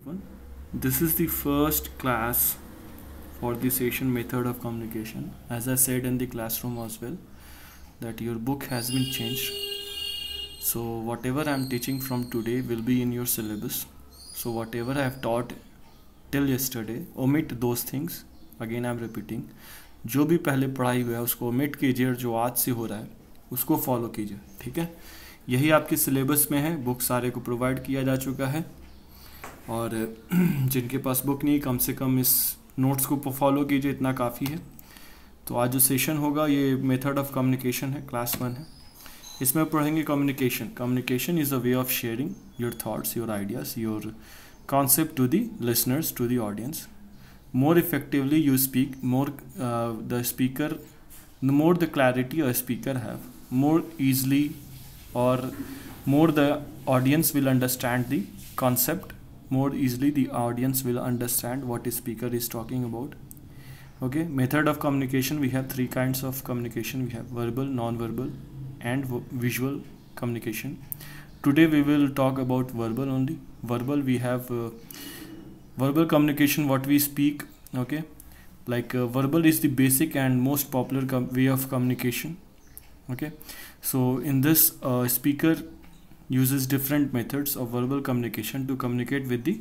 everyone. This is the first class for the session method of communication. As I said in the classroom as well, that your book has been changed. So whatever I am teaching from today will be in your syllabus. So whatever I have taught till yesterday, omit those things. Again I am repeating. जो भी पहले पढ़ाई हुआ है उसको omit कीजिए और जो आज से हो रहा है उसको फॉलो कीजिए, ठीक है। यही आपके सिलेबस में है, बुक सारे को प्रोवाइड किया जा चुका है और जिनके पास बुक नहीं कम से कम इस नोट्स को फॉलो कीजिए, इतना काफ़ी है। तो आज जो सेशन होगा ये मेथड ऑफ कम्युनिकेशन है, क्लास 1 है। इसमें पढ़ेंगे communication. Communication is a way of sharing your thoughts, your ideas, your concept to the listeners, to the audience. More effectively you speak, more the more the clarity a speaker have, more easily or more the audience will understand the concept, more easily the audience will understand what the speaker is talking about. Okay, method of communication, we have 3 kinds of communication. We have verbal, non-verbal and visual communication. Today we will talk about verbal only. Verbal, we have verbal communication, what we speak. Okay, like verbal is the basic and most popular way of communication. Okay, so in this speaker uses different methods of verbal communication to communicate with the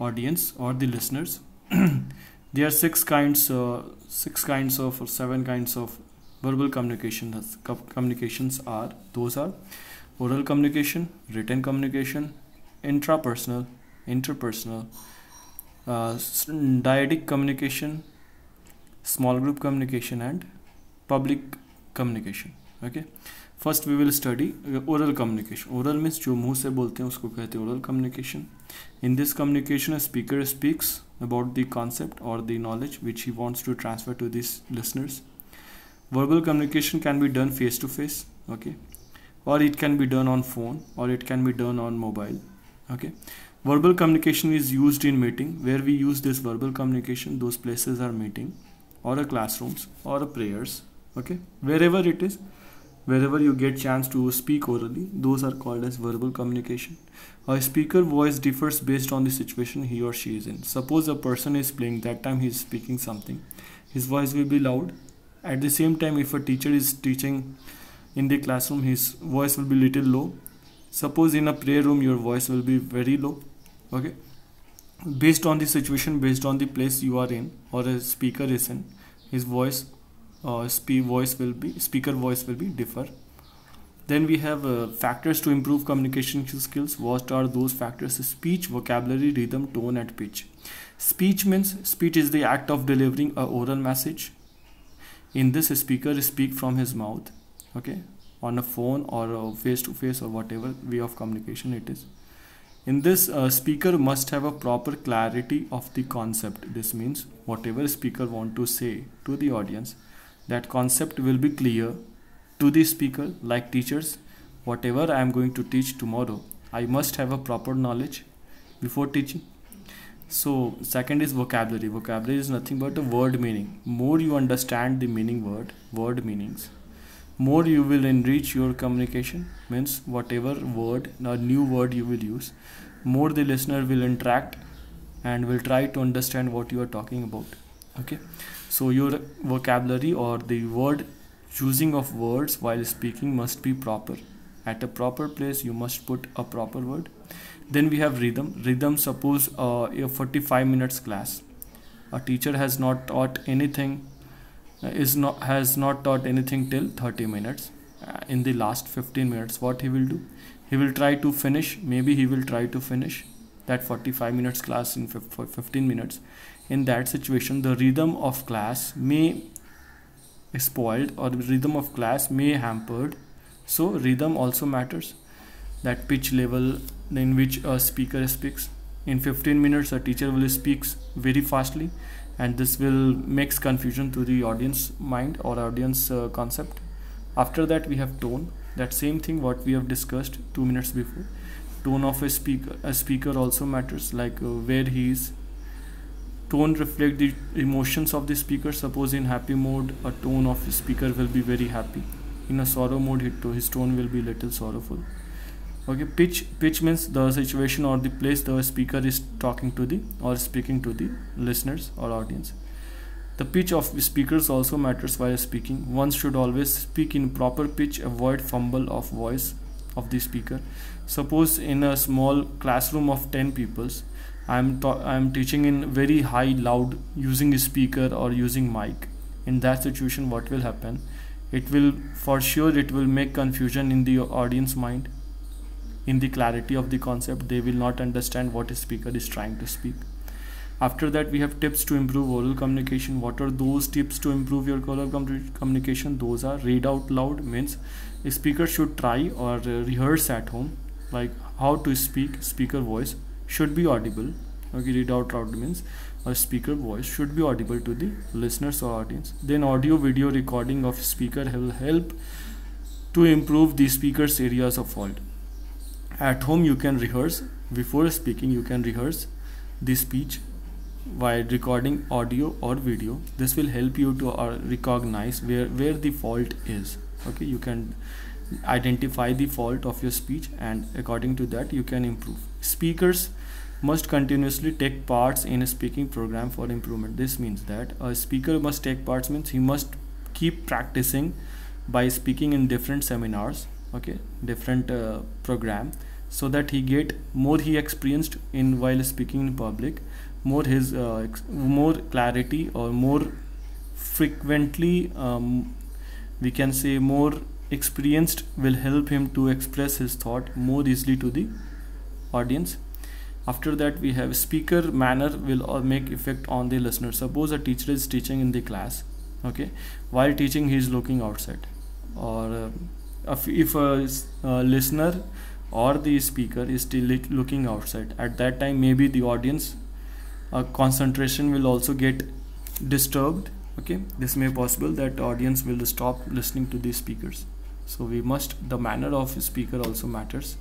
audience or the listeners. There are 6 kinds or 7 kinds of verbal communication. Communications are, those are oral communication, written communication, intrapersonal, interpersonal, dyadic communication, small group communication and public communication. Okay, first we will study oral communication. Oral means जो मुंह से बोलते हैं उसको कहते हैं oral communication. In this communication, a speaker speaks about the concept or the knowledge which he wants to transfer to these listeners. Verbal communication can be done face to face, okay, or it can be done on phone, or it can be done on mobile. Okay, verbal communication is used in meeting. Where we use this verbal communication, those places are meeting or a classrooms or a prayers. Okay, wherever it is, wherever you get chance to speak orally, those are called as verbal communication. A speaker voice differs based on the situation he or she is in. Suppose a person is playing, that time he is speaking something, his voice will be loud. At the same time, if a teacher is teaching in the classroom, his voice will be little low. Suppose in a prayer room, your voice will be very low. Okay, based on the situation, based on the place you are in or a speaker is in, his voice speaker voice will be differ. Then we have factors to improve communication skills. What are those factors? Speech, vocabulary, rhythm, tone and pitch. Speech means, speech is the act of delivering a oral message. In this, a speaker speak from his mouth, okay, on a phone or face to face or whatever way of communication it is. In this, speaker must have a proper clarity of the concept. This means whatever speaker want to say to the audience, that concept will be clear to the speaker. Like teachers, whatever I am going to teach tomorrow, I must have a proper knowledge before teaching. So second is vocabulary. Vocabulary is nothing but a word meaning. More you understand the meaning word meanings, more you will enrich your communication. Means whatever word or new word you will use, more the listener will interact and will try to understand what you are talking about. Okay, so your vocabulary or the word choosing of words while speaking must be proper. At a proper place you must put a proper word. Then we have rhythm. Suppose a 45 minutes class, a teacher has not taught anything, has not taught anything till 30 minutes. In the last 15 minutes, what he will do? He will try to finish, maybe he will try to finish that 45 minutes class in 15 minutes. In that situation, the rhythm of class may spoiled or the rhythm of class may hampered. So rhythm also matters. That pitch level in which a speaker speaks. In 15 minutes, a teacher will speak very fastly, and this will makes confusion to the audience mind or audience concept. After that, we have tone. That same thing what we have discussed 2 minutes before. Tone of a speaker also matters, like where he is. Tone reflect the emotions of the speaker. Suppose in happy mode, a tone of the speaker will be very happy. In a sorrow mode, his tone will be little sorrowful. Okay, pitch means the situation or the place the speaker is talking to the or speaking to the listeners or audience. The pitch of speakers also matters while speaking. One should always speak in proper pitch, avoid fumble of voice of the speaker. Suppose in a small classroom of 10 peoples, I'm teaching in very high loud using a speaker or using mic. In that situation, what will happen? It will, for sure, it will make confusion in the audience mind. In the clarity of the concept, they will not understand what a speaker is trying to speak. After that, we have tips to improve oral communication. What are those tips to improve your oral communication? Those are: read out loud, means a speaker should try or rehearse at home, like how to speak. Speaker voice should be audible. Okay, read out loud means a speaker voice should be audible to the listeners or audience. Then audio video recording of speaker will help to improve the speaker's areas of fault. At home, you can rehearse before speaking. You can rehearse the speech while recording audio or video. This will help you to recognize where the fault is. Okay, you can identify the fault of your speech, and according to that you can improve. Speakers must continuously take parts in a speaking program for improvement. This means that a speaker must take parts means he must keep practicing by speaking in different seminars, okay, different program, so that he experienced in while speaking in public, more clarity or more frequently, we can say more experienced will help him to express his thought more easily to the audience. After that, we have speaker manner will make effect on the listener. Suppose a teacher is teaching in the class, okay, while teaching he is looking outside, or if a listener or the speaker is still looking outside, at that time maybe the audience concentration will also get disturbed. Okay, this may possible that audience will stop listening to the speakers. So the manner of speaker also matters.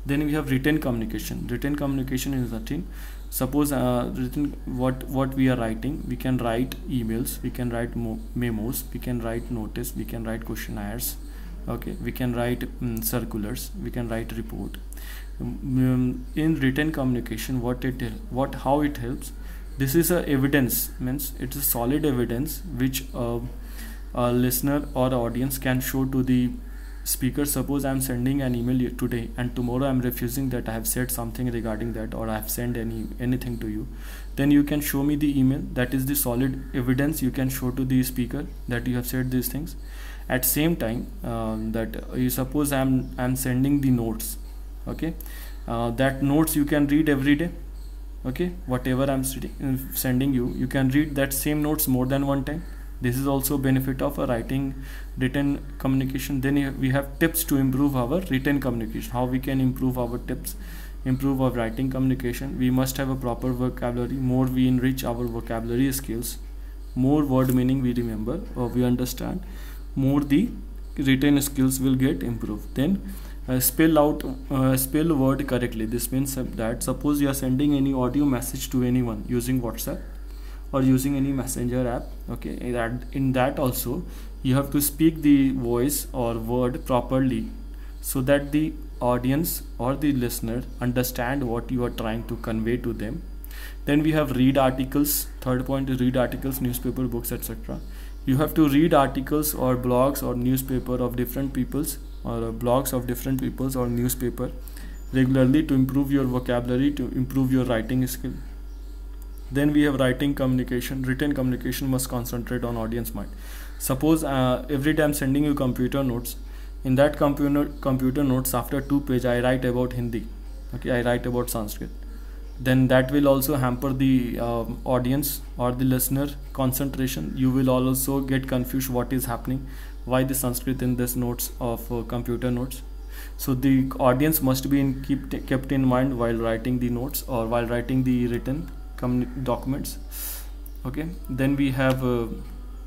Then we have written communication. Written communication is nothing. Suppose written, what we are writing, we can write emails, we can write memos, we can write notice, we can write questionnaires, okay, we can write circulars, we can write report. In written communication, how it helps, this is a evidence, means it's a solid evidence which a listener or audience can show to the speaker. Suppose I am sending an email today and tomorrow I am refusing that I have said something regarding that, or I have sent anything to you, then you can show me the email. That is the solid evidence you can show to the speaker that you have said these things. At same time, that you suppose I am sending the notes, okay, that notes you can read every day, okay, whatever I'm sending you can read that same notes more than one time. This is also benefit of a written communication. Then we have tips to improve our written communication. How we can improve our tips, improve our writing communication? We must have a proper vocabulary. More we enrich our vocabulary skills, more word meaning we remember or we understand, more the written skills will get improved. Then spell word correctly. This means that suppose you are sending any audio message to anyone using WhatsApp or using any messenger app, okay, in that also you have to speak the voice or word properly, so that the audience or the listener understand what you are trying to convey to them. Then we have read articles. Third point is read articles, newspaper, books, etc. You have to read articles or blogs or newspaper of different peoples, or blogs of different peoples or newspaper regularly to improve your vocabulary, to improve your writing skill. Then we have writing communication. Written communication must concentrate on audience mind. Suppose every time sending you computer notes, in that computer notes after 2 pages I write about Hindi, okay, I write about Sanskrit, then that will also hamper the audience or the listener concentration. You will also get confused what is happening, why the Sanskrit in this notes of computer notes. So the audience must be kept in mind while writing the notes or while writing the written documents. Okay, then we have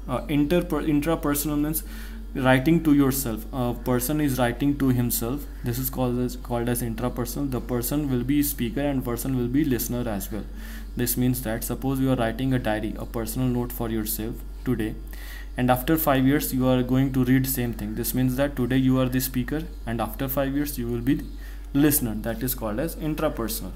intrapersonal, means writing to yourself. A person is writing to himself. This is called as intrapersonal. The person will be speaker and person will be listener as well. This means that suppose you are writing a diary, a personal note for yourself today, and after 5 years you are going to read same thing. This means that today you are the speaker and after 5 years you will be listener, that is called as intrapersonal.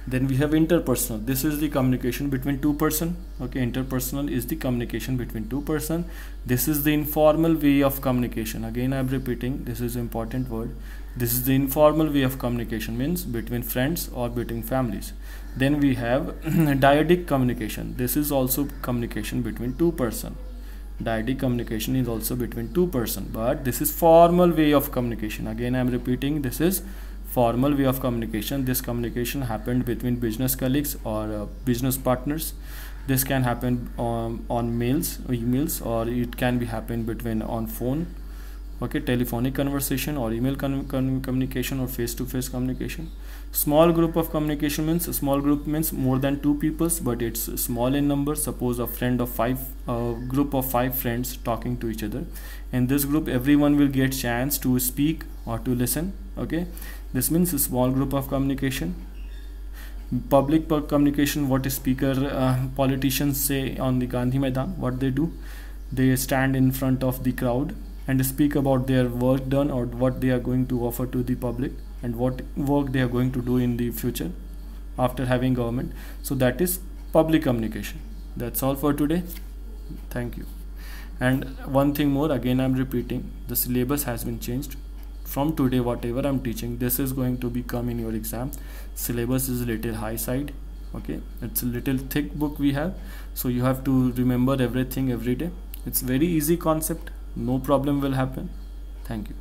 Then we have interpersonal. This is the communication between two person. Okay, interpersonal is the communication between two person. This is the informal way of communication. Again, I am repeating, this is important word. This is the informal way of communication, means between friends or between families. Then we have dyadic communication. This is also communication between two person. Dyadic communication is also between two person, but this is formal way of communication. Again, I am repeating, this is formal way of communication. This communication happened between business colleagues or business partners. This can happen on mails or emails, or it can be happen between on phone, okay, telephonic conversation, or email communication, or face-to-face communication. Small group of communication means, small group means more than two peoples, but it's small in number. Suppose a friend of group of 5 friends talking to each other. In this group, everyone will get chance to speak or to listen. Okay, this means a small group of communication. Public communication, what speaker politicians say on the Gandhi Maidan, what they do, they stand in front of the crowd and speak about their work done, or what they are going to offer to the public, and what work they are going to do in the future after having government. So that is public communication. That's all for today. Thank you. And one thing more, again I'm repeating, the syllabus has been changed. From today, whatever I'm teaching, this is going to become in your exam. Syllabus is a little high side. Okay, it's a little thick book we have, so you have to remember everything every day. It's very easy concept, no problem will happen. Thank you.